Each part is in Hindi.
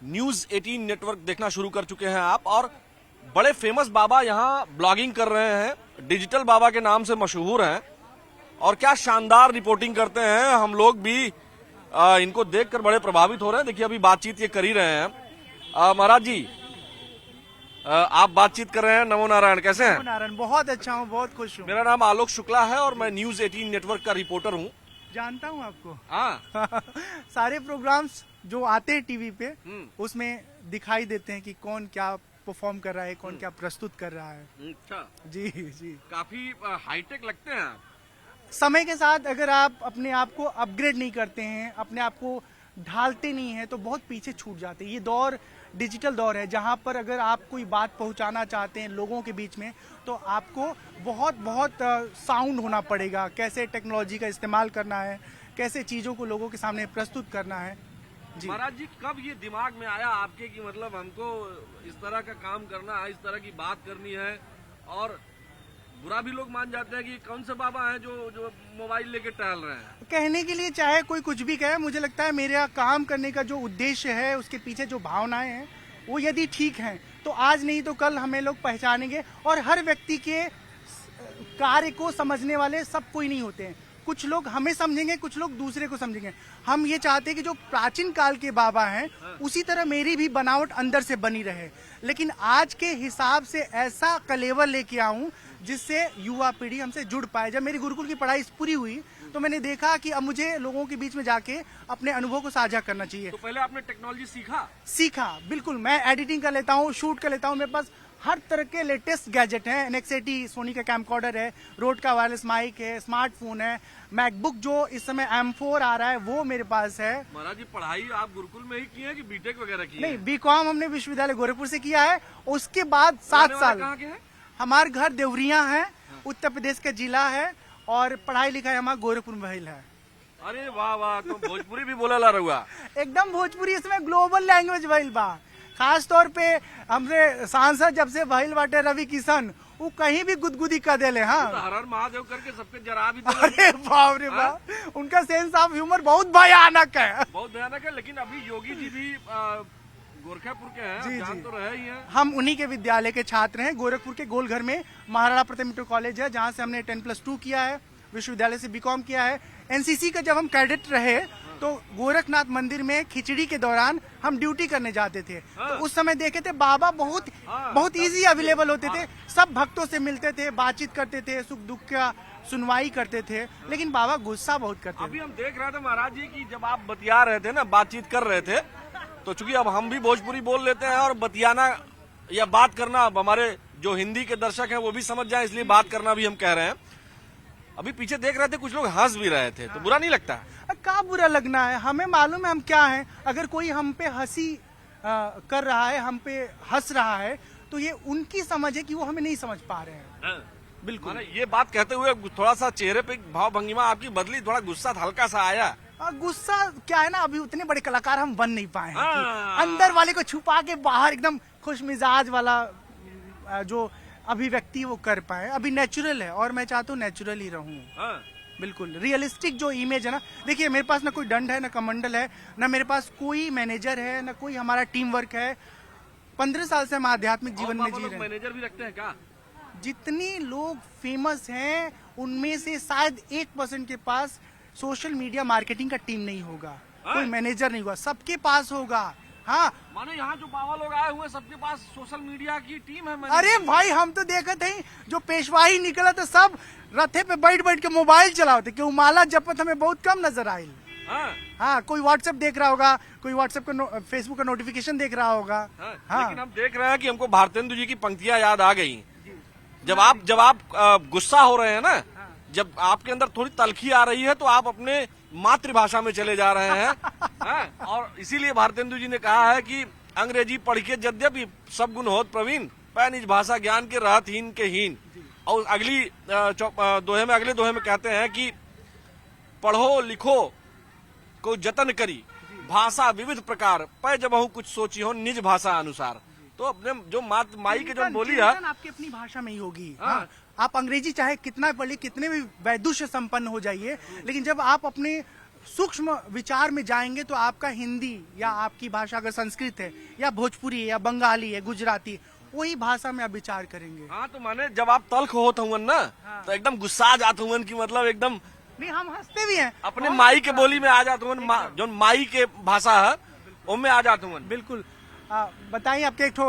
न्यूज 18 नेटवर्क देखना शुरू कर चुके हैं आप, और बड़े फेमस बाबा यहाँ ब्लॉगिंग कर रहे हैं, डिजिटल बाबा के नाम से मशहूर हैं और क्या शानदार रिपोर्टिंग करते हैं। हम लोग भी इनको देखकर बड़े प्रभावित हो रहे हैं। देखिए अभी बातचीत ये कर ही रहे हैं। महाराज जी, आप बातचीत कर रहे हैं। नमो नारायण, कैसे हैं? नमो नारायण, बहुत अच्छा हूँ, बहुत खुश हूँ। मेरा नाम आलोक शुक्ला है और मैं न्यूज 18 नेटवर्क का रिपोर्टर हूँ। जानता हूँ आपको। हाँ सारे प्रोग्राम्स जो आते हैं टीवी पे उसमें दिखाई देते हैं कि कौन क्या परफॉर्म कर रहा है, कौन क्या प्रस्तुत कर रहा है। अच्छा जी जी, काफी हाईटेक लगते हैं आप। समय के साथ अगर आप अपने आप को अपग्रेड नहीं करते हैं, अपने आप को ढालते नहीं हैं, तो बहुत पीछे छूट जाते हैं। ये दौर डिजिटल दौर है जहां पर अगर आप कोई बात पहुंचाना चाहते हैं लोगों के बीच में, तो आपको बहुत बहुत साउंड होना पड़ेगा। कैसे टेक्नोलॉजी का इस्तेमाल करना है, कैसे चीजों को लोगों के सामने प्रस्तुत करना है। जी महाराज जी, कब ये दिमाग में आया आपके कि मतलब हमको इस तरह का काम करना है, इस तरह की बात करनी है? और बुरा भी लोग मान जाते हैं कि कौन से बाबा हैं जो मोबाइल लेके टहल रहे हैं। कहने के लिए चाहे कोई कुछ भी कहे, मुझे लगता है मेरा काम करने का जो उद्देश्य है, उसके पीछे जो भावनाएं हैं, वो यदि ठीक हैं तो आज नहीं तो कल हमें लोग पहचानेंगे। और हर व्यक्ति के कार्य को समझने वाले सब कोई नहीं होते हैं। कुछ लोग हमें समझेंगे, कुछ लोग दूसरे को समझेंगे। हम ये चाहते हैं कि जो प्राचीन काल के बाबा हैं उसी तरह मेरी भी बनावट अंदर से बनी रहे, लेकिन आज के हिसाब से ऐसा कलेवर लेके आऊं जिससे युवा पीढ़ी हमसे जुड़ पाए। जब मेरी गुरुकुल की पढ़ाई पूरी हुई तो मैंने देखा कि अब मुझे लोगों के बीच में जाके अपने अनुभव को साझा करना चाहिए। तो पहले आपने टेक्नोलॉजी सीखा? बिल्कुल। मैं एडिटिंग कर लेता हूँ, शूट कर लेता हूँ। मेरे पास हर तरह के लेटेस्ट गैजेट हैं। NX80 सोनी का कैमकॉर्डर है, रोड का वायरलेस माइक है, स्मार्टफोन है, मैकबुक जो इस समय M4 आ रहा है वो मेरे पास है। महाराज जी, पढ़ाई आप गुरुकुल में ही की है कि बीटेक वगैरह की? नहीं, BCom हमने विश्वविद्यालय गोरखपुर से किया है। उसके बाद 7 साल। कहाँ के हैं? हमारे घर देवरिया है, उत्तर प्रदेश का जिला है, और पढ़ाई लिखाई हमारा गोरखपुर में भइल है। अरे वाह वाह, तो भोजपुरी भी बोला ला रहुआ? एकदम भोजपुरी इसमें ग्लोबल लैंग्वेज भइल बा। खास तौर पे हमरे सांसद जब से भइल बाटे रवि किशन, वो कहीं भी गुदगुदी कर देले। हाँ, तो हर हर महादेव करके सबके जरा भी अरे बाप रे बाप, उनका सेंस ऑफ ह्यूमर बहुत भयानक है। बहुत भयानक है। लेकिन अभी योगी जी भी गोरखपुर के हैं, जी, जान जी। तो रहे ही हैं। हम उन्हीं के विद्यालय के छात्र हैं। गोरखपुर के गोलघर में महाराणा प्रताप इंटर कॉलेज है, जहाँ से हमने 10+2 किया है। विश्वविद्यालय से BCom किया है। NCC का जब हम कैडेट रहे तो गोरखनाथ मंदिर में खिचड़ी के दौरान हम ड्यूटी करने जाते थे। तो उस समय देखे थे बाबा बहुत इजी अवेलेबल होते थे। सब भक्तों से मिलते थे, बातचीत करते थे, सुख दुख का सुनवाई करते थे। लेकिन बाबा गुस्सा बहुत करते थे। अभी हम देख रहे थे महाराज जी की जब आप बतिया रहे थे ना, बातचीत कर रहे थे, तो चूंकि अब हम भी भोजपुरी बोल लेते हैं और बतियाना या बात करना अब हमारे जो हिंदी के दर्शक हैं वो भी समझ जाए, इसलिए बात करना भी हम कह रहे हैं। अभी पीछे देख रहे थे कुछ लोग हंस भी रहे थे, तो बुरा नहीं लगता? क्या बुरा लगना है, हमें मालूम है हम क्या हैं। अगर कोई हम पे हंसी कर रहा है, हम पे हंस रहा है, तो ये उनकी समझ है कि वो हमें नहीं समझ पा रहे हैं। बिल्कुल। ये बात कहते हुए थोड़ा सा चेहरे पे भाव भंगिमा आपकी बदली, थोड़ा गुस्सा हल्का सा आया। गुस्सा क्या है ना, अभी उतने बड़े कलाकार हम बन नहीं पाए हैं कि अंदर वाले को छुपा के बाहर एकदम खुश मिजाज वाला जो अभिव्यक्ति वो कर पाए। अभी नेचुरल है और मैं चाहता हूँ नेचुरल ही रहूं। बिल्कुल रियलिस्टिक जो इमेज है ना, देखिए मेरे पास ना कोई दंड है, ना कमंडल है, ना मेरे पास कोई मैनेजर है, ना कोई हमारा टीम वर्क है। 15 साल से हम आध्यात्मिक जीवन में जी रहे हैं। मैनेजर भी रखते हैं क्या? जितने लोग फेमस हैं उनमें से शायद 1% के पास सोशल मीडिया मार्केटिंग का टीम नहीं होगा, कोई मैनेजर नहीं होगा, सबके पास होगा। हाँ, माने यहाँ जो बाबा लोग आए हुए सबके पास सोशल मीडिया की टीम है। अरे भाई, हम तो देखे थे जो पेशवाही निकला तो सब रथे पे बैठ बैठ के मोबाइल चलाते, क्यों माला जपत हमें बहुत कम नजर आई। हाँ, कोई व्हाट्सएप देख रहा होगा, कोई व्हाट्सएप का फेसबुक का नोटिफिकेशन देख रहा होगा। हाँ। लेकिन हम देख रहे हैं कि हमको भारतेंदु जी की पंक्तियां याद आ गई। जब आप गुस्सा हो रहे हैं ना, जब आपके अंदर थोड़ी तलखी आ रही है, तो आप अपने मातृभाषा में चले जा रहे हैं। और इसीलिए भारतेंदु जी ने कहा है कि अंग्रेजी पढ़ के यद्यपि सब गुण होत प्रवीण, पै निज भाषा ज्ञान के रहत हीन के हीन। और अगले दोहे में कहते हैं कि पढ़ो लिखो को जतन करी, भाषा विविध प्रकार, पै जबहु कुछ सोची हो निज भाषा अनुसार। तो अपने जो माई के जो बोली है आपकी अपनी भाषा में ही होगी। हाँ। आप अंग्रेजी चाहे कितना पढ़िए, कितने भी वैदुष्य संपन्न हो जाइए, लेकिन जब आप अपने सूक्ष्म विचार में जाएंगे तो आपका हिंदी या आपकी भाषा अगर संस्कृत है या भोजपुरी है या बंगाली है गुजराती, वही भाषा में आप विचार करेंगे। हाँ, तो माने जब आप तल्ख होत हुए ना, हाँ। तो एकदम गुस्सा आ जाते हुए कि मतलब एकदम नहीं, हम हंसते भी हैं अपने माई के बोली में आ जाते हुए, जो माई के भाषा है उनमें आ जाते हुए। बिल्कुल। बताइए, आपके एक ठो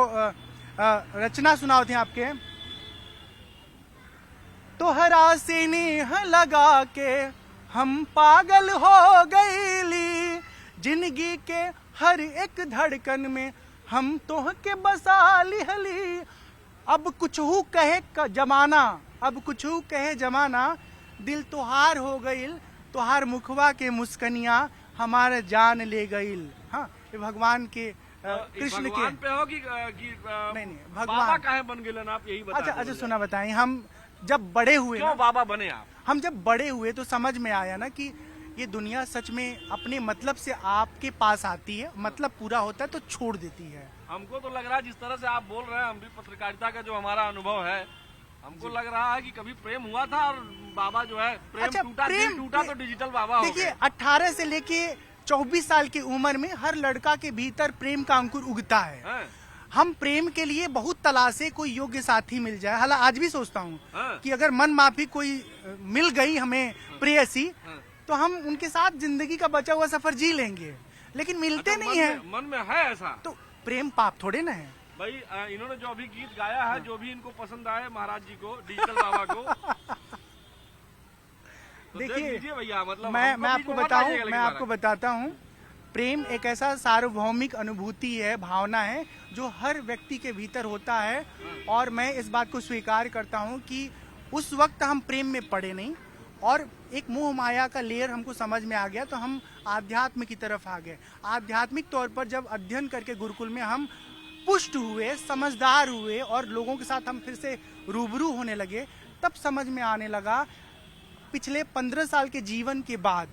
रचना सुनाओ थे आपके। तोहरा से नेह लगा के हम पागल हो गईली, जिंदगी के हर एक धड़कन में हम तोह के बसा लिहली। अब कुछ हु कहे जमाना, अब कुछ हु कहे जमाना, दिल तोहार हो गईल, तोहार मुखवा के मुस्कनिया हमारा जान ले गईल। हाँ, ये भगवान के कृष्ण के भगवान पे हो कि नहीं, बाबा भगवान। काहे बन गए आप, यही बता अच्छा दो अच्छा, मुझे। सुना बताएं, हम जब बड़े हुए क्यों ना, बाबा बने आप? हम जब बड़े हुए तो समझ में आया ना कि ये दुनिया सच में अपने मतलब से आपके पास आती है, मतलब पूरा होता है तो छोड़ देती है। हमको तो लग रहा है जिस तरह से आप बोल रहे हैं, हम भी पत्रकारिता का जो हमारा अनुभव है, हमको लग रहा है कि कभी प्रेम हुआ था और बाबा जो है प्रेम अच्छा, टूटा, दिल प्रेम- टूटा तो डिजिटल बाबा हो देखिए, गए। 18 से लेके 24 साल की उम्र में हर लड़का के भीतर प्रेम का अंकुर उगता है। हैं? हम प्रेम के लिए बहुत तलाशे, कोई योग्य साथी मिल जाए। हालांकि आज भी सोचता हूँ हाँ। कि अगर मन माफी कोई मिल गई हमें प्रेयसी, हाँ। तो हम उनके साथ जिंदगी का बचा हुआ सफर जी लेंगे, लेकिन मिलते अच्छा, नहीं है। मन में है ऐसा? तो प्रेम पाप थोड़े ना है। भाई इन्होंने जो अभी गीत गाया है, जो भी इनको पसंद आए महाराज जी को, डिजिटल बाबा को, तो देख देखिए, लीजिए भैया, मतलब मैं हमको आपको बीच में मत बताऊं, आइएगा, लेकिन मैं आपको महाराज। बताता हूँ, प्रेम एक ऐसा सार्वभौमिक अनुभूति है, भावना है जो हर व्यक्ति के भीतर होता है। और मैं इस बात को स्वीकार करता हूँ कि उस वक्त हम प्रेम में पड़े नहीं, और एक मोह माया का लेयर हमको समझ में आ गया तो हम आध्यात्म की तरफ आ गए। आध्यात्मिक तौर पर जब अध्ययन करके गुरुकुल में हम पुष्ट हुए, समझदार हुए और लोगों के साथ हम फिर से रूबरू होने लगे, तब समझ में आने लगा पिछले 15 साल के जीवन के बाद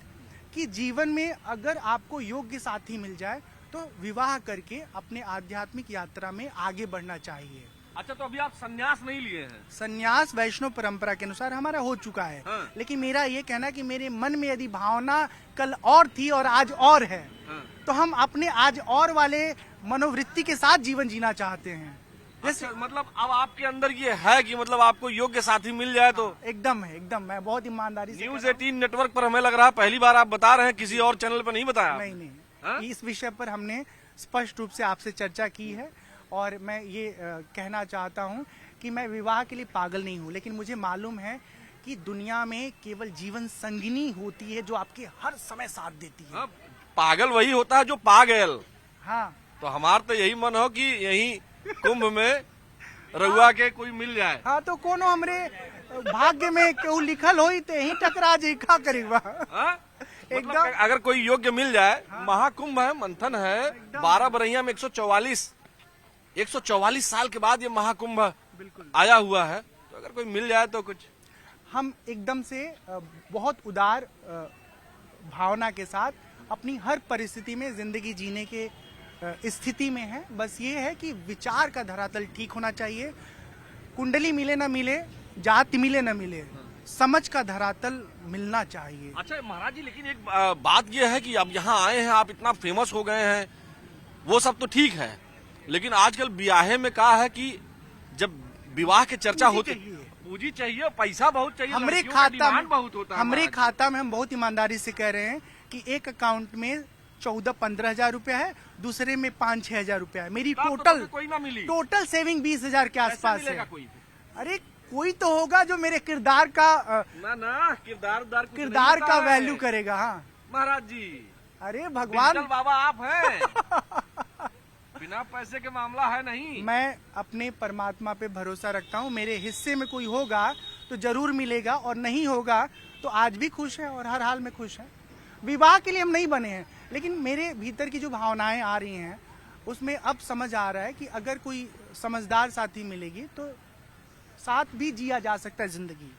कि जीवन में अगर आपको योग्य साथी मिल जाए तो विवाह करके अपने आध्यात्मिक यात्रा में आगे बढ़ना चाहिए। अच्छा, तो अभी आप संन्यास नहीं लिए हैं? संन्यास वैष्णव परंपरा के अनुसार हमारा हो चुका है। हाँ। लेकिन मेरा ये कहना कि मेरे मन में यदि भावना कल और थी और आज और है, हाँ। तो हम अपने आज और वाले मनोवृत्ति के साथ जीवन जीना चाहते हैं। अच्छा, मतलब अब आपके अंदर ये है कि मतलब आपको योग्य साथी मिल जाए तो? एकदम है, एकदम। मैं बहुत ईमानदारी से न्यूज कह रहा 18 नेटवर्क पर हमें लग रहा है पहली बार आप बता रहे हैं, किसी और चैनल पर नहीं बताया हूं। आपने। नहीं हाँ? नहीं, इस विषय पर हमने स्पष्ट रूप से आपसे चर्चा की है। और मैं ये कहना चाहता हूँ कि मैं विवाह के लिए पागल नहीं हूँ, लेकिन मुझे मालूम है कि दुनिया में केवल जीवन संगिनी होती है जो आपके हर समय साथ देती है। हाँ, पागल वही होता है जो पागल। हाँ, तो हमारा तो यही मन हो कि यही कुंभ में रउआ के कोई मिल जाए। हाँ, तो कोनो हमरे भाग्य में केहू लिखल होई ते ही टकरा जी का करीबा। हाँ? एकदम। मतलब अगर कोई योग्य मिल जाए, महाकुंभ है, मंथन है, 12 बरैया में 144 साल के बाद ये महाकुंभ बिल्कुल। आया हुआ है, तो अगर कोई मिल जाए तो कुछ। हम एकदम से बहुत उदार भावना के साथ अपनी हर परिस्थिति में जिंदगी जीने के स्थिति में है। बस ये है कि विचार का धरातल ठीक होना चाहिए। कुंडली मिले ना मिले, जाति मिले ना मिले, समझ का धरातल मिलना चाहिए। अच्छा महाराज जी, लेकिन एक बात यह है कि अब यहाँ आए हैं, आप इतना फेमस हो गए हैं, वो सब तो ठीक है, लेकिन आजकल ब्याहे में कहा है कि जब विवाह की चर्चा पूंजी होती, चाहिए। पूंजी चाहिए, पैसा बहुत चाहिए, हमरे लड़कियों का खाता डिमांड बहुत होता है। हमरे महाराज जी। खाता में हम बहुत ईमानदारी से कह रहे हैं कि एक अकाउंट में 14-15 हजार रुपया है, दूसरे में 5-6 हजार रुपया है। मेरी तो आप तो टोटल कभी कोई ना मिली, टोटल सेविंग 20 हजार के कैसे आसपास मिलेगा है। कोई? अरे कोई तो होगा जो मेरे किरदार का ना किरदार कुछ नहीं किरदार होता का है। वैल्यू करेगा। हाँ, महाराज जी, अरे भगवान, डिजिटल बाबा आप हैं। बिना पैसे के मामला है नहीं। मैं अपने परमात्मा पे भरोसा रखता हूँ। मेरे हिस्से में कोई होगा तो जरूर मिलेगा, और नहीं होगा तो आज भी खुश है और हर हाल में खुश है। विवाह के लिए हम नहीं बने हैं, लेकिन मेरे भीतर की जो भावनाएं आ रही हैं उसमें अब समझ आ रहा है कि अगर कोई समझदार साथी मिलेगी तो साथ भी जिया जा सकता है जिंदगी।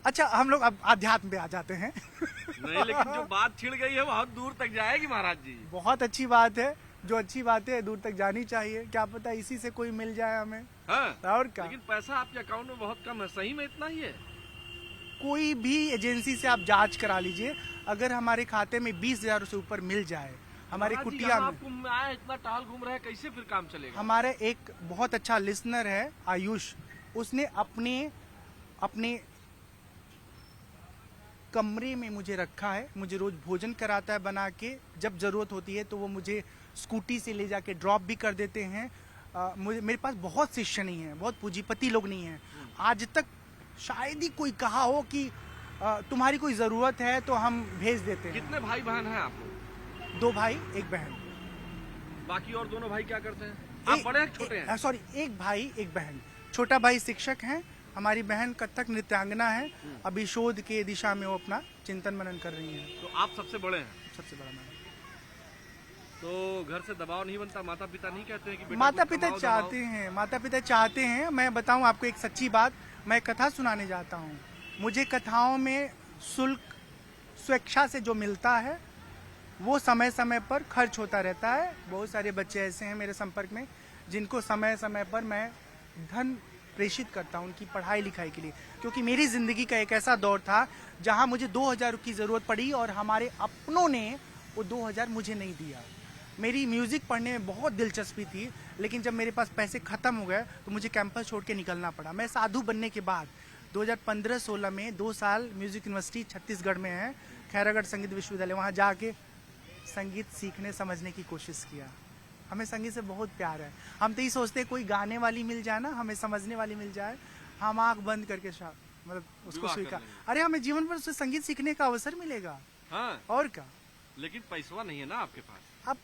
अच्छा, हम लोग अब अध्यात्म पे आ जाते हैं। नहीं, लेकिन जो बात छिड़ गई है बहुत दूर तक जाएगी महाराज जी। बहुत अच्छी बात है, जो अच्छी बात है दूर तक जानी चाहिए। क्या पता इसी से कोई मिल जाए हमें। हाँ? और क्या। लेकिन पैसा आपके अकाउंट में बहुत कम है, सही में इतना ही है? कोई भी एजेंसी से आप जांच करा लीजिए, अगर हमारे खाते में 20,000 से ऊपर मिल जाए हमारे महाराज जी, कुटिया यहाँ में। आप कुंभ में आए, इतना टहल घूम रहे हैं, कैसे फिर काम चलेगा? हमारे एक बहुत अच्छा लिसनर है आयुष, उसने अपने कमरे में मुझे रखा है, मुझे रोज भोजन कराता है बना के, जब जरूरत होती है तो वो मुझे स्कूटी से ले जाके ड्रॉप भी कर देते हैं। मेरे पास बहुत शिष्य नहीं है, बहुत पूंजीपति लोग नहीं है। आज तक शायद ही कोई कहा हो कि तुम्हारी कोई जरूरत है तो हम भेज देते हैं। कितने भाई बहन हैं आप लोग? 2 भाई 1 बहन। बाकी और दोनों भाई क्या करते हैं? आप बड़े हैं छोटे हैं? सॉरी, 1 भाई 1 बहन। छोटा भाई शिक्षक है, हमारी बहन कथक नृत्यांगना है। अभी शोध के दिशा में वो अपना चिंतन मनन कर रही है। तो आप सबसे बड़े हैं? सबसे बड़ा मैं। तो घर से दबाव नहीं बनता? माता पिता नहीं कहते हैं कि बेटा माता कुछ पिता कमाओ, चाहते हैं, माता पिता चाहते हैं। मैं बताऊं आपको एक सच्ची बात, मैं कथा सुनाने जाता हूं, मुझे कथाओं में शुल्क स्वेच्छा से जो मिलता है वो समय समय पर खर्च होता रहता है। बहुत सारे बच्चे ऐसे हैं मेरे संपर्क में जिनको समय समय पर मैं धन प्रेषित करता हूं उनकी पढ़ाई लिखाई के लिए, क्योंकि मेरी जिंदगी का एक ऐसा दौर था जहां मुझे 2,000 की जरूरत पड़ी और हमारे अपनों ने वो 2,000 मुझे नहीं दिया। मेरी म्यूजिक पढ़ने में बहुत दिलचस्पी थी, लेकिन जब मेरे पास पैसे खत्म हो गए तो मुझे कैंपस छोड़ के निकलना पड़ा। मैं साधु बनने के बाद 2015-16 में 2 साल म्यूजिक यूनिवर्सिटी छत्तीसगढ़ में है, खैरागढ़ संगीत विश्वविद्यालय, वहाँ जाके संगीत सीखने समझने की कोशिश किया। हमें संगीत से बहुत प्यार है। हम तो ये सोचते हैं कोई गाने वाली मिल जाए ना, हमें समझने वाली मिल जाए, हम आंख बंद करके मतलब उसको स्वीकार। अरे हमें जीवन भर उससे संगीत सीखने का अवसर मिलेगा। हाँ। और क्या? लेकिन पैसा नहीं है ना आपके पास। अब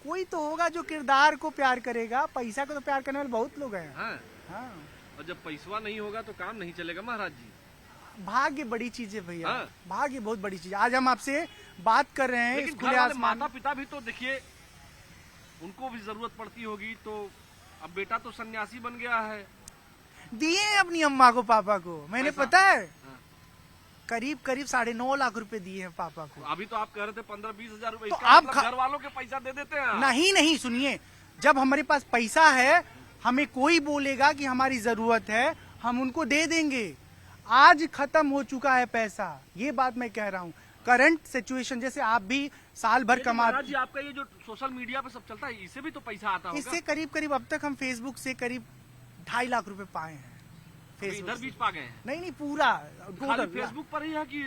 कोई तो होगा जो किरदार को प्यार करेगा, पैसा को तो प्यार करने वाले बहुत लोग हैं। हाँ। हाँ। और जब पैसा नहीं होगा तो काम नहीं चलेगा महाराज जी। भाग्य बड़ी चीज है भैया। हाँ। भाग्य बहुत बड़ी चीज है। आज हम आपसे बात कर रहे हैं लेकिन खुले घर वाले आसमान। माता पिता भी तो देखिए, उनको भी जरूरत पड़ती होगी। तो अब बेटा तो सन्यासी बन गया है। दिए हैं अपनी अम्मा को पापा को, मैंने पैसा? पता है हाँ। करीब 9.5 लाख रुपए दिए हैं पापा को। अभी तो आप कह रहे थे 15-20 हजार रुपए, तो इसका आप मतलब घर वालों के पैसा दे देते हैं? नहीं, सुनिए, जब हमारे पास पैसा है, हमें कोई बोलेगा कि हमारी जरूरत है, हम उनको दे देंगे। आज खत्म हो चुका है पैसा, ये बात मैं कह रहा हूँ। करंट सिचुएशन, जैसे आप भी साल भर कमा, महाराज जी आपका ये जो सोशल मीडिया पे सब चलता है, इससे भी तो पैसा आता होगा। इससे करीब अब तक हम फेसबुक से करीब 2.5 लाख रुपए पाए हैं। फेसबुक इधर बीच पा गए हैं? नहीं, पूरा खाली फेसबुक पर ही है कि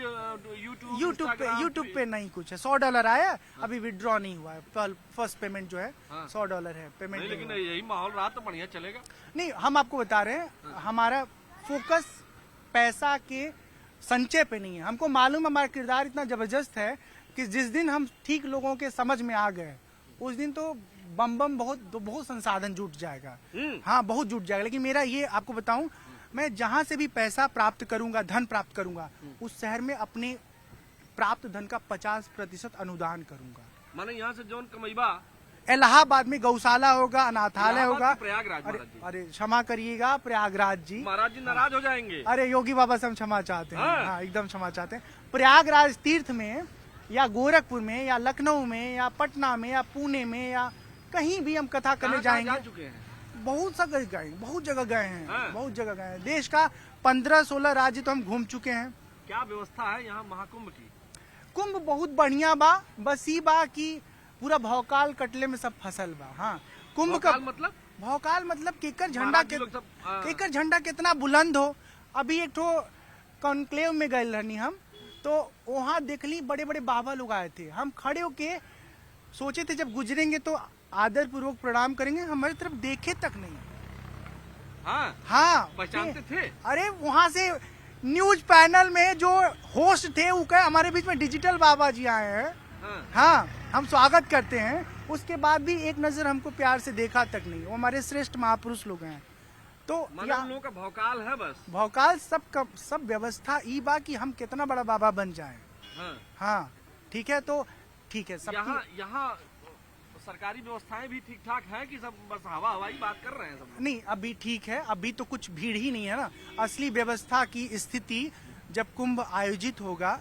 यूट्यूब पे नहीं कुछ है। $100 आया, अभी विड्रॉ नहीं हुआ है। फर्स्ट पेमेंट जो है हाँ। $100 है पेमेंट। नहीं, लेकिन यही माहौल रहा तो बढ़िया चलेगा। नहीं, हम आपको बता रहे हैं, हमारा फोकस पैसा के संचय पे नहीं है। हमको मालूम हमारा किरदार इतना जबरदस्त है कि जिस दिन हम ठीक लोगों के समझ में आ गए, उस दिन तो बम बहुत संसाधन जुट जाएगा। हाँ, बहुत जुट जाएगा। लेकिन मेरा ये आपको बताऊं, मैं जहां से भी पैसा प्राप्त करूंगा, धन प्राप्त करूंगा, उस शहर में अपने प्राप्त धन का 50% अनुदान करूंगा। माने यहाँ से जौन कमैबा इलाहाबाद में गौशाला होगा, अनाथालय होगा। प्रयागराज महाराज जी। अरे क्षमा करिएगा प्रयागराज जी, महाराज जी नाराज हो जाएंगे। अरे योगी बाबा से हम क्षमा चाहते हैं। हाँ। हाँ, एकदम क्षमा चाहते हैं। प्रयागराज तीर्थ में या गोरखपुर में या लखनऊ में या पटना में या पुणे में या कहीं भी हम कथा करने कहाँ जाएंगे। जा चुके हैं? बहुत जगह गए, बहुत जगह गए हैं। हाँ। बहुत जगह गए हैं। देश का 15-16 राज्य तो हम घूम चुके हैं। क्या व्यवस्था है यहाँ महाकुंभ की? कुंभ बहुत बढ़िया बा, बस ही बा कि पूरा भौकाल कटले में सब फसल बा। हाँ, कुंभ का मतलब भौकाल मतलब केकर झंडा महाराज जी लोग सब, हाँ। केकर झंडा कितना बुलंद हो। अभी एक ठो कॉन्क्लेव में गए रहनी हम, तो वहाँ देखली बड़े बड़े बाबा लोग आए थे। हम खड़े होके सोचे थे जब गुजरेंगे तो आदर पूर्वक प्रणाम करेंगे, हमारी तरफ देखे तक नहीं। हाँ, पहचानते थे? अरे वहाँ से न्यूज पैनल में जो होस्ट थे वो कहे हमारे बीच में डिजिटल बाबा जी आए हैं। हाँ, हम स्वागत करते हैं। उसके बाद भी एक नजर हमको प्यार से देखा तक नहीं। वो हमारे श्रेष्ठ महापुरुष लोग हैं। तो उन लोगों का भौकाल है बस। भौकाल सब व्यवस्था ई बा कि हम कितना बड़ा बाबा बन जाए। हाँ, ठीक है। तो ठीक है, सब यहाँ सरकारी व्यवस्थाएं भी ठीक ठाक है कि सब बस हवाई बात कर रहे हैं सब? नहीं, अभी ठीक है। अभी तो कुछ भीड़ ही नहीं है ना। असली व्यवस्था की स्थिति जब कुंभ आयोजित होगा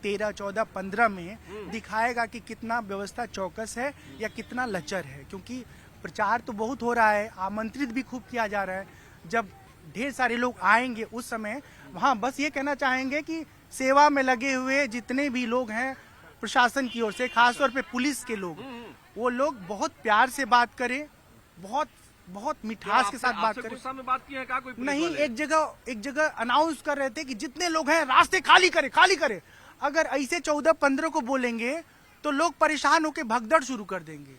13, 14, 15 में दिखाएगा कि कितना व्यवस्था चौकस है या कितना लचर है। क्योंकि प्रचार तो बहुत हो रहा है, आमंत्रित भी खूब किया जा रहा है। जब ढेर सारे लोग आएंगे उस समय वहाँ बस ये कहना चाहेंगे कि सेवा में लगे हुए जितने भी लोग हैं प्रशासन की ओर से, खासतौर पे पुलिस के लोग, वो लोग बहुत प्यार से बात करें, बहुत बहुत मिठास के साथ बात करें। गुस्सा में बात की है क्या कोई पुलिस नहीं, वाले? एक जगह अनाउंस कर रहे थे कि जितने लोग हैं रास्ते खाली करें, खाली करें। अगर ऐसे 14-15 को बोलेंगे तो लोग परेशान होकर भगदड़ शुरू कर देंगे।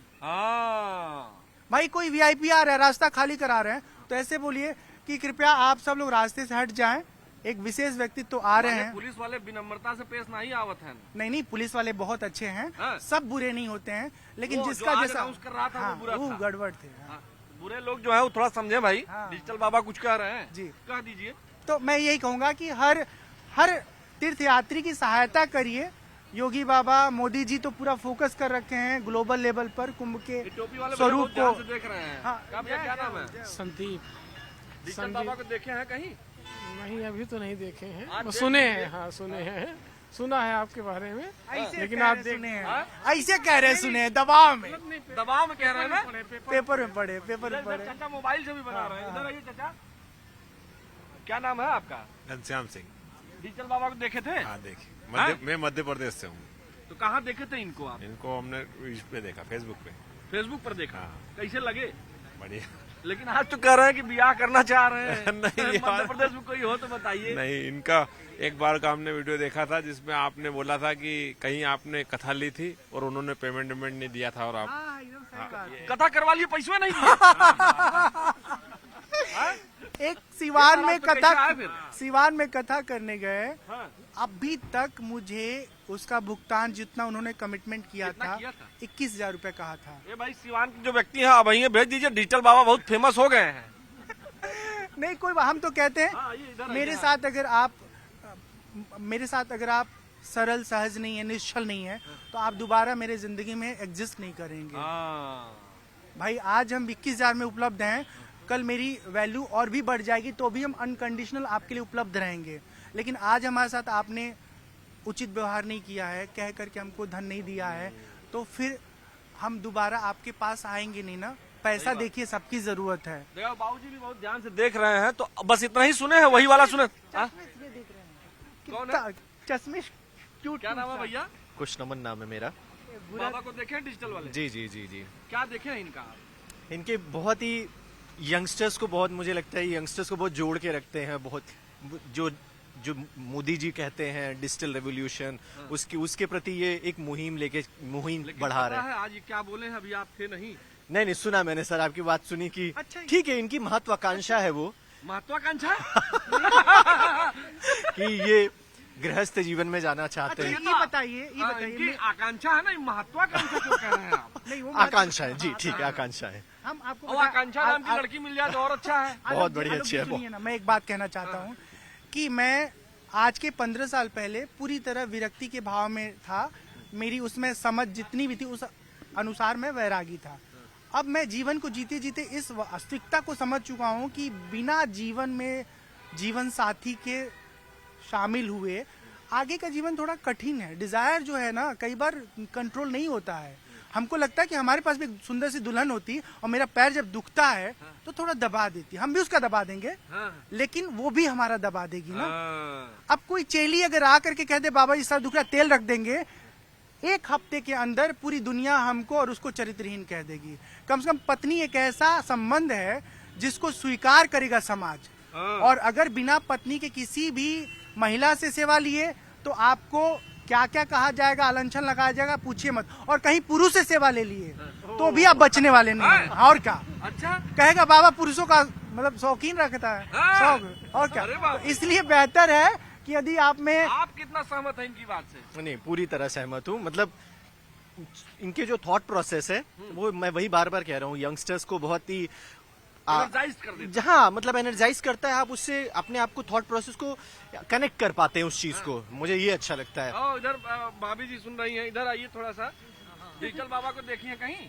भाई कोई वीआईपी आ रहा है, रास्ता खाली करा रहे हैं, तो ऐसे बोलिए कि कृपया आप सब लोग रास्ते से हट जाएं, एक विशेष व्यक्ति तो आ रहे हैं। पुलिस वाले विनम्रता से पेश नहीं आवत है। नहीं, पुलिस वाले बहुत अच्छे हैं, हाँ। सब बुरे नहीं होते हैं, लेकिन जिसका जो आज जैसा announce कर रहा था, वो बुरा वो था। गड़बड़ थे। हाँ। बुरे लोग जो है वो थोड़ा समझे भाई। हाँ। डिजिटल बाबा कुछ कह रहे हैं जी। कह दीजिए। तो मैं यही कहूंगा कि हर तीर्थयात्री की सहायता करिए। योगी बाबा, मोदी जी तो पूरा फोकस कर रखे हैं ग्लोबल लेवल पर कुंभ के टोपी वाले स्वरूप बहुत ध्यान को। से देख रहे हैं। हाँ, क्या भैया, क्या नाम है? संदीप। डिजिटल बाबा को देखे हैं कहीं? नहीं, अभी तो नहीं देखे हैं, आज बस देख सुने लीजिए। हैं। हाँ, सुने हैं, सुना है आपके बारे में, ऐसे लेकिन कह आप रहे सुने हैं, हाँ? ऐसे कह रहे सुने हैं, दबाव में, दबाव में कह रहे हैं ना? पेपर में पढ़े, पेपर में इधर पढ़े। चाचा मोबाइल से भी बना रहे हैं। इधर आइए चाचा। क्या नाम है आपका? घनश्याम सिंह। डिजिटल बाबा को देखे थे? हाँ देखिए, हाँ? मैं मध्य प्रदेश से हूँ। तो कहाँ देखे थे इनको आप? इनको हमने इस पे देखा, फेसबुक पे। फेसबुक पर देखा। हाँ। कैसे लगे? बढ़िया। लेकिन आज तो कह रहे हैं कि ब्याह करना चाह रहे हैं। नहीं मध्य यार। प्रदेश में कोई हो तो बताइए। नहीं, इनका एक बार का हमने वीडियो देखा था जिसमें आपने बोला था कि कहीं आपने कथा ली थी और उन्होंने पेमेंट नहीं दिया था और आप हाँ, एकदम सही बात। कथा करवा लिए, पैसे नहीं दिए। एक सिवान ये में हालात तो कैसे आए कथा, फिर? सिवान में कथा करने गए, हाँ। अभी तक मुझे उसका भुगतान जितना उन्होंने कमिटमेंट किया कितना था, किया था? 21,000 रुपए कहा था। ये भाई सिवान के जो व्यक्ति हैं अब ये भेज दीजिए। डिजिटल बाबा बहुत फेमस हो गए हैं। नहीं, कोई हम तो कहते हैं हाँ, ये इधर आइए। मेरे साथ अगर आप सरल सहज नहीं है, निश्चल नहीं है, तो आप दोबारा मेरे जिंदगी में एग्जिस्ट नहीं करेंगे। हाँ। भाई आज हम 21,000 में उपलब्ध हैं, कल मेरी वैल्यू और भी बढ़ जाएगी तो भी हम अनकंडीशनल आपके लिए उपलब्ध रहेंगे। लेकिन आज हमारे साथ आपने उचित व्यवहार नहीं किया है, कह करके हमको धन नहीं दिया है, तो फिर हम दोबारा आपके पास आएंगे नहीं ना। पैसा देखिए सबकी जरूरत है। देखो बाबूजी भी बहुत ध्यान से देख रहे हैं, तो बस इतना ही सुने हैं, वही वाला सुने। हाँ? कौन है? चश्मे क्यूट। क्या नाम है भैया? कुछ नमन नाम है मेरा। बाबा को देखे हैं डिजिटल वाले? जी जी जी जी। क्या देखे हैं इनका? इनके बहुत ही यंगस्टर्स को, बहुत मुझे लगता है यंगस्टर्स को बहुत जोड़ के रखते हैं। बहुत जो जो मोदी जी कहते हैं डिजिटल रेवोल्यूशन, उसके प्रति ये एक मुहिम लेकिन बढ़ा पता रहे हैं। है आज ये क्या बोले हैं? अभी आप थे नहीं। नहीं, सुना मैंने सर, आपकी बात सुनी कि अच्छा। ठीक है, इनकी महत्वाकांक्षा है वो महत्वाकांक्षा कि ये गृहस्थ जीवन में जाना चाहते हैं। ये बताइए इनकी आकांक्षा है ना, महत्वाकांक्षा क्यों कह रहे हैं आप? नहीं, वो आकांक्षा है जी, ठीक है, आकांक्षा है। हम आपको और आकांक्षा नाम की लड़की मिल जाए तो और अच्छा है। बहुत बड़ी अच्छी है। सुनिए ना, मैं एक बात कहना चाहता हूँ कि मैं आज के 15 साल पहले पूरी तरह विरक्ति के भाव में था। मेरी उसमें समझ जितनी भी थी उस अनुसार मैं वैरागी था। अब मैं जीवन को जीते जीते इस वास्तविकता को समझ चुका हूँ कि बिना जीवन में जीवन साथी के शामिल हुए आगे का जीवन थोड़ा कठिन है। डिजायर जो है ना, कई बार कंट्रोल नहीं होता है। हमको लगता है कि हमारे पास भी एक सुंदर सी दुल्हन होती और मेरा पैर जब दुखता है तो थोड़ा दबा देती, हम भी उसका दबा देंगे, लेकिन वो भी हमारा दबा देगी ना। अब कोई चेली अगर आ करके कह दे बाबा जी सर दुख रहा, तेल रख देंगे, एक हफ्ते के अंदर पूरी दुनिया हमको और उसको चरित्रहीन कह देगी। कम से कम पत्नी एक ऐसा संबंध है जिसको स्वीकार करेगा समाज। और अगर बिना पत्नी के किसी भी महिला से सेवा लिए तो आपको क्या क्या कहा जाएगा, आलंछन लगाया जाएगा, पूछिए मत। और कहीं पुरुष से सेवा ले लिए तो भी आप बचने वाले नहीं हैं। और क्या अच्छा कहेगा बाबा पुरुषों का मतलब शौकीन रखता है, शौक। और क्या, अरे बाप। तो इसलिए बेहतर है कि यदि आप में आप कितना सहमत हैं इनकी बात से? नहीं, पूरी तरह सहमत हूँ। मतलब इनके जो थॉट प्रोसेस है वो मैं वही बार बार कह रहा हूँ, यंगस्टर्स को बहुत ही एनर्जाइज कर देते हैं। जहाँ मतलब एनर्जाइज करता है। आप उससे अपने आप को, थॉट प्रोसेस को कनेक्ट कर पाते हैं उस चीज को। मुझे ये अच्छा लगता है। ओ इधर भाभी जी सुन रही हैं, इधर आइए थोड़ा सा। डिजिटल बाबा को देखिए कहीं?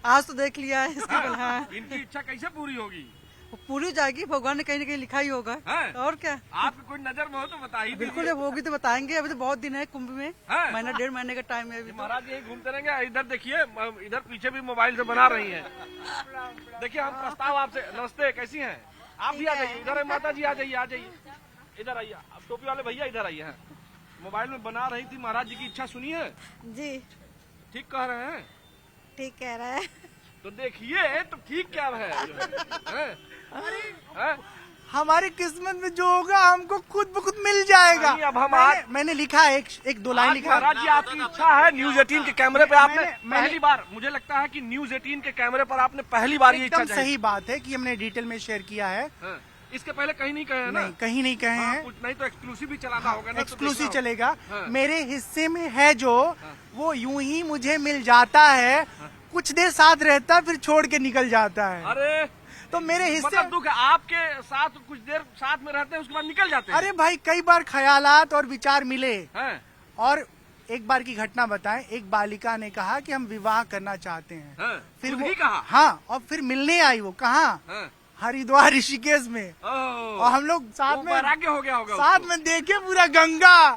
आज तो देख लिया है इसकी हाँ। इनकी इच्छा कैसे पूरी होगी? वो पूरी हो जाएगी, भगवान ने कहीं ना कहीं लिखा ही होगा। है? और क्या, आपकी कोई नजर में हो तो बताइए। बिल्कुल जब होगी तो बताएंगे। अभी तो बहुत दिन है कुंभ में, है? महीना 1.5 महीने का टाइम है अभी तो। महाराज यही घूमते रहेंगे। इधर देखिए, इधर पीछे भी मोबाइल से बना रही हैं। देखिए हम प्रस्ताव आपसे। नमस्ते, कैसी हैं? आप भी आ जाइए इधर, माता जी आ जाइए, आ जाइए इधर आइए। अब टोपी वाले भैया इधर आइए। हैं मोबाइल में बना रही थी, महाराज जी की इच्छा सुनी है? जी ठीक कह रहे हैं? ठीक कह रहा है। तो देखिए तो ठीक क्या है? हैं? हमारी किस्मत में जो होगा हमको खुद ब खुद मिल जाएगा। नहीं, अब हम मैंने लिखा है एक दो लाइन आज लिखा। महाराज जी आपकी इच्छा है न्यूज 18 के कैमरे पे आपने मैंने- पहली बार, मुझे लगता है कि न्यूज 18 के कैमरे पर आपने पहली बार ये इच्छा एकदम सही बात है कि हमने डिटेल में शेयर किया है। हाँ, इसके पहले कहीं नहीं कहे हैं ना? नहीं, कहीं नहीं कहे हाँ, हैं। कुछ नहीं तो एक्सक्लूसिव भी चलाना होगा ना, तो एक्सक्लूसिव देखना चलेगा। हाँ। मेरे हिस्से में है जो वो यूं ही मुझे मिल जाता है, कुछ देर साथ रहता फिर छोड़ के निकल जाता है। होगा। अरे तो मेरे हिस्से मतलब दुख है, आपके साथ कुछ देर साथ में रहते हैं उसके बाद निकल जाते हैं। अरे भाई कई बार ख्यालात और विचार मिले। हैं? और एक बार की घटना बताएं, एक बालिका ने कहा कि हम विवाह करना चाहते हैं। हैं? फिर खुद वो ही कहा? हाँ, और फिर मिलने आई वो कहाँ? हैं? हरिद्वार ऋषिकेश में। ओह, और हम लोग साथ वो में वैराग्य हो गया होगा साथ उसको। में देखे पूरा गंगा,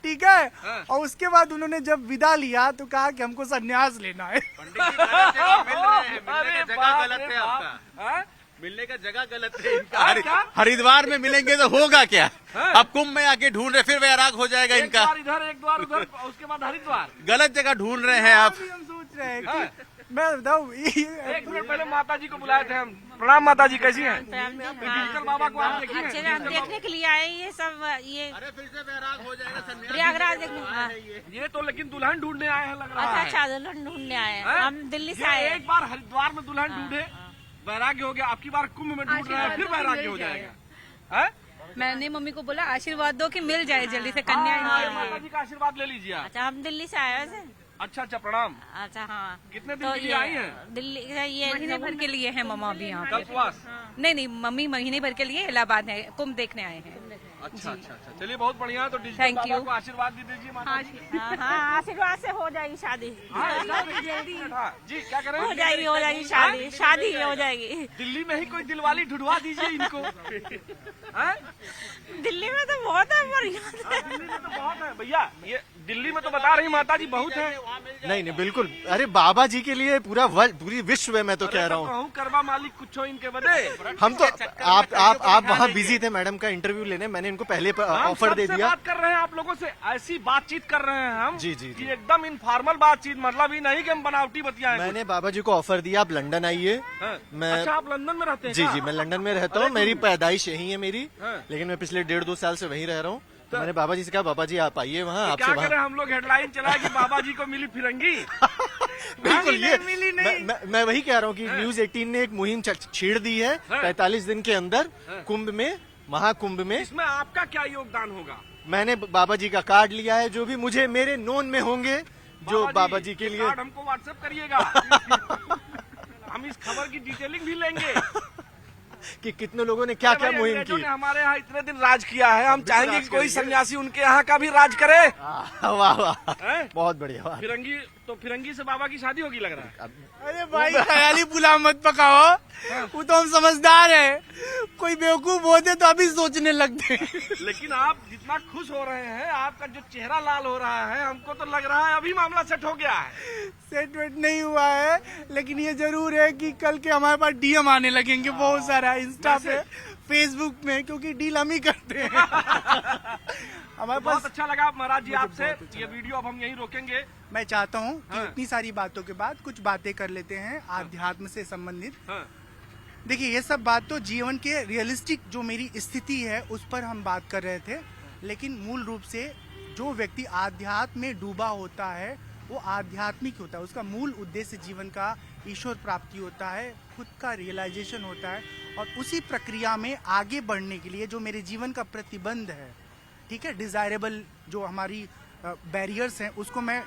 ठीक है। हाँ। और उसके बाद उन्होंने जब विदा लिया तो कहा कि हमको संन्यास लेना है। अरे बाप रे बाप। हैं? मिलने का जगह गलत है इनका। हाँ, क्या? हरिद्वार में मिलेंगे तो होगा क्या? हाँ। अब कुंभ में आके ढूंढ रहे, फिर वैराग हो जाएगा एक इनका। द्वार इधर, एक द्वार उधर, उसके बाद हरिद्वार। गलत जगह ढूंढ रहे हैं आप। अभी हम सोच रहे हैं हाँ। कि मैं बताऊँ एक मिनट पहले माता जी को बुलाए थे हम। प्रणाम माता जी, कैसी हैं? डिजिटल बाबा को आप देखिए। अच्छे से हम देखने के लिए आए, ये सब ये अरे फिर से वैराग हो जाएगा, सन्यासी प्रयागराज देखने। हाँ। ये तो लेकिन दुल्हन ढूंढने आए हैं लग रहा अच्छा है। अच्छा, दुल्हन ढूंढने आए हैं। हैं? हम दिल्ली से ये आए हैं। एक बार हरिद्वार में दुल्हन ढूंढे, वैराग्य हो गया। आपकी बार कुंभ में ढूंढ रहे हैं, फिर वैराग्य हो जाएगा। हैं? मैंने मम्मी को बोला आशीर्वाद दो कि मिल जाए जल्दी से कन्या हाँ, इनके माता लिए। जी का आशीर्वाद ले लीजिए आप। अच्छा, हम दिल्ली से आए वैसे। अच्छा अच्छा, प्रणाम। अच्छा हाँ। कितने दिन तो के लिए ये आई हैं? दिल्ली से ये महीने भर के लिए है मम्मा अभी यहाँ पे। कल्पवास। नहीं नहीं, मम्मी महीने भर के लिए इलाहाबाद है, कुंभ देखने आए हैं। अच्छा अच्छा अच्छा, चलिए बहुत बढ़िया है। तो डिजिटल Thank बाबा you. को आशीर्वाद दे दीजिए माता जी। हाँ हाँ, आशीर्वाद से हो जाएगी शादी। हाँ, जी क्या करें? हो जाएगी शादी, शादी हो जाएगी। दिल्ली में ही कोई दिलवाली ढूंढवा दीजिए इनको। हैं? दिल्ली में तो बहुत है बढ़िया। दिल्ली में तो बहुत है भैया, ये दिल्ली में तो बता रही माता जी बहुत है। नहीं नहीं बिल्कुल, अरे बाबा जी के लिए पूरी विश्व है, मैं तो कह रहा हूँ। कहूँ करवा मालिक कुछ हो इनके बदे। हम तो आप वहाँ बिजी थे मैडम का इंटरव्यू लेने, मैंने इनको पहले हम ऑफर दे सबसे दिया। बात कर रहे हैं आप लोगों से, ऐसी बातचीत कर रहे हैं हम जी, जी, कि जी। एकदम इनफॉर्मल बातचीत, मतलब ही नहीं कि हम बनावटी बतियाएं। मैंने बाबा जी को ऑफर दिया, आप लंदन आइए। हाँ। मैं अच्छा, आप लंदन में रहते हैं जी क्या? जी, मैं लंदन में रहता हूँ, मेरी पैदाइश यही है मेरी, हाँ। लेकिन मैं पिछले 1.5-2 साल से वहीं रह रहा हूँ। तो मैंने बाबा जी से कहा, बाबा जी आप आइए वहाँ, तो आपसे क्या वहाँ करें हम लोग, हेडलाइन चलाए कि बाबा जी को मिली फिरंगी। बिल्कुल, ये मिली नहीं। मैं वही कह रहा हूँ कि न्यूज 18 ने एक मुहिम छेड़ दी है। हाँ। 45 दिन के अंदर कुंभ में, महाकुंभ में इसमें आपका क्या योगदान होगा? मैंने बाबा जी का कार्ड लिया है, जो भी मुझे मेरे नोन में होंगे जो बाबा जी के लिए। कार्ड हमको व्हाट्सएप करिएगा। हम इस खबर की डिटेलिंग भी लेंगे कि कितने लोगों ने क्या क्या भाई, मुहिम अंग्रेजों की। ने हमारे यहाँ इतने दिन राज किया है, हम चाहेंगे राज कि कोई करेंगे। सन्यासी उनके यहाँ का भी राज करे। वाह वाह, हैं? बहुत बढ़िया बात। फिरंगी तो फिरंगी से बाबा की शादी होगी लग रहा है। अरे भाई ख्याली पुलाव मत पकाओ, वो तो हम समझदार है। कोई बेवकूफ होते तो अभी सोचने लगते। लेकिन आप जितना खुश हो रहे हैं, आपका जो चेहरा लाल हो रहा है, हमको तो लग रहा है अभी मामला सेट हो गया है। सेट वेट नहीं हुआ है, लेकिन ये जरूर है कि कल के हमारे पास डीएम आने लगेंगे बहुत सारा, इंस्टा पे, फेसबुक में, क्योंकि डील हम ही करते हैं। हमारे बहुत पास अच्छा लगा महाराज जी आपसे। ये वीडियो अब हम यहीं रोकेंगे। मैं चाहता हूँ कि हाँ। इतनी सारी बातों के बाद कुछ बातें कर लेते हैं आध्यात्म से संबंधित। हाँ। देखिए, ये सब बात तो जीवन के रियलिस्टिक जो मेरी स्थिति है उस पर हम बात कर रहे थे, लेकिन मूल रूप से जो व्यक्ति आध्यात्म में डूबा होता है वो आध्यात्मिक होता है, उसका मूल उद्देश्य जीवन का ईश्वर प्राप्ति होता है, खुद का रियलाइजेशन होता है। और उसी प्रक्रिया में आगे बढ़ने के लिए जो मेरे जीवन का प्रतिबंध है, ठीक है, डिजायरेबल जो हमारी बैरियर्स हैं, उसको मैं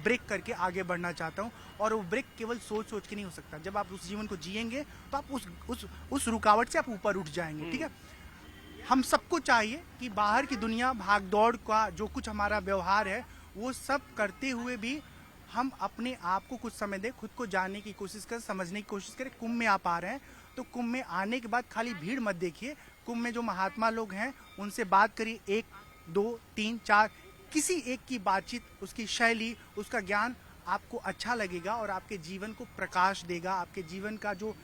ब्रेक करके आगे बढ़ना चाहता हूँ। और वो ब्रेक केवल सोच सोच के नहीं हो सकता। जब आप उस जीवन को जिएंगे तो आप उस रुकावट से आप ऊपर उठ जाएंगे, ठीक है। हम सबको चाहिए कि बाहर की दुनिया, भाग दौड़ का जो कुछ हमारा व्यवहार है, वो सब करते हुए भी हम अपने आप को कुछ समय दें, खुद को जानने की कोशिश करें, समझने की कोशिश करें। कुंभ में आप आ रहे हैं तो कुंभ में आने के बाद खाली भीड़ मत देखिए। कुंभ में जो महात्मा लोग हैं उनसे बात करिए, 1, 2, 3, 4, किसी एक की बातचीत, उसकी शैली, उसका ज्ञान आपको अच्छा लगेगा और आपके जीवन को प्रकाश देगा। आपके जीवन का जो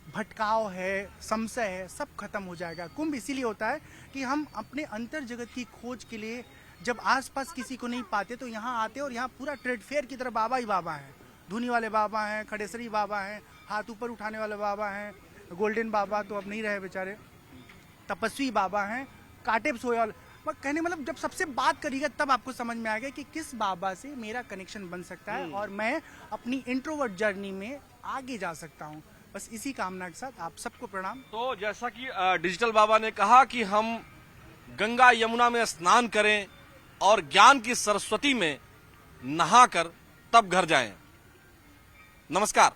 भटकाव है, संशय है, सब खत्म हो जाएगा। कुंभ इसीलिए होता है कि हम अपने अंतर जगत की खोज के लिए जब आसपास किसी को नहीं पाते तो यहाँ आते, और यहाँ पूरा ट्रेड फेयर की तरह बाबा ही बाबा हैं। धुनी वाले बाबा हैं, खड़ेसरी बाबा हैं, हाथ ऊपर उठाने वाले बाबा हैं, गोल्डन बाबा तो अब नहीं रहे बेचारे, तपस्वी बाबा हैं, काटेब सोए वाले। पर कहने मतलब जब सबसे बात करिएगा तब आपको समझ में आएगा कि किस बाबा से मेरा कनेक्शन बन सकता है और मैं अपनी इंट्रोवर्ट जर्नी में आगे जा सकता हूँ। बस इसी कामना के साथ आप सबको प्रणाम। तो जैसा कि डिजिटल बाबा ने कहा कि हम गंगा यमुना में स्नान करें और ज्ञान की सरस्वती में नहाकर तब घर जाएं। नमस्कार।